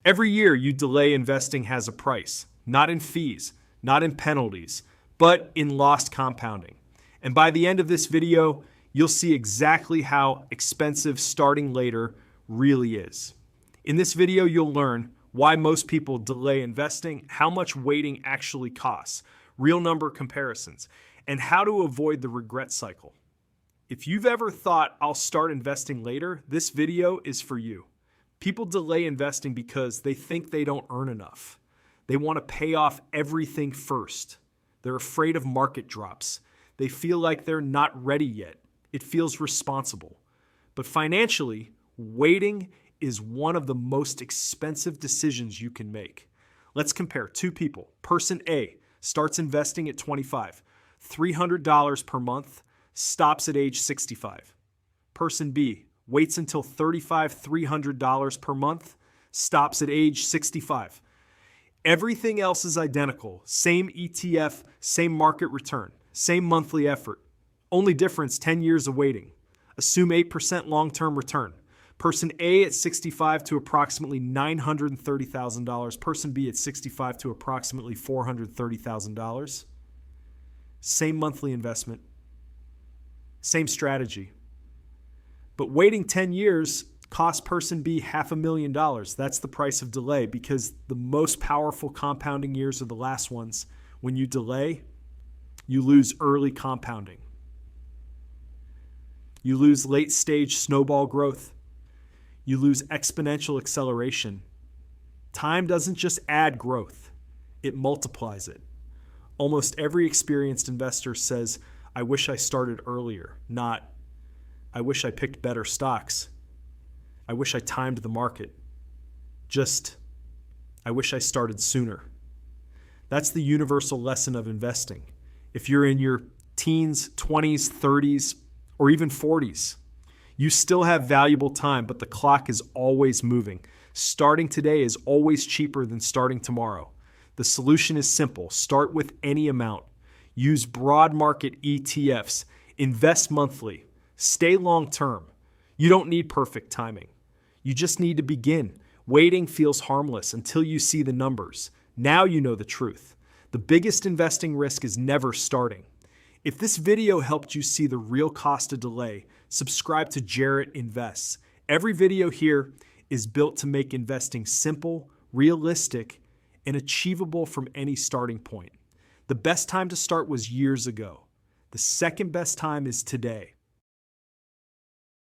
Every year you delay investing has a price, not in fees, not in penalties, but in lost compounding. And by the end of this video, you'll see exactly how expensive starting later really is. In this video, you'll learn why most people delay investing, how much waiting actually costs, real number comparisons, and how to avoid the regret cycle. If you've ever thought, I'll start investing later, this video is for you. People delay investing because they think they don't earn enough. They want to pay off everything first. They're afraid of market drops. They feel like they're not ready yet. It feels responsible. But financially, waiting is one of the most expensive decisions you can make. Let's compare two people. Person A starts investing at 25, $300 per month, stops at age 65. Person B waits until $35, $300 per month, stops at age 65. Everything else is identical. Same ETF, same market return, same monthly effort. Only difference, 10 years of waiting. Assume 8% long-term return. Person A at 65 to approximately $930,000. Person B at 65 to approximately $430,000. Same monthly investment. Same strategy. But waiting 10 years cost person B $500,000. That's the price of delay, because the most powerful compounding years are the last ones. When you delay, you lose early compounding. You lose late stage snowball growth. You lose exponential acceleration. Time doesn't just add growth, it multiplies it. Almost every experienced investor says, I wish I started earlier, not, I wish I picked better stocks. I wish I timed the market. Just, I wish I started sooner. That's the universal lesson of investing. If you're in your teens, 20s, 30s, or even 40s, you still have valuable time, but the clock is always moving. Starting today is always cheaper than starting tomorrow. The solution is simple. Start with any amount. Use broad market ETFs. Invest monthly. Stay long term. You don't need perfect timing. You just need to begin. Waiting feels harmless until you see the numbers. Now you know the truth. The biggest investing risk is never starting. If this video helped you see the real cost of delay, subscribe to Jarrett Invests. Every video here is built to make investing simple, realistic, and achievable from any starting point. The best time to start was years ago. The second best time is today.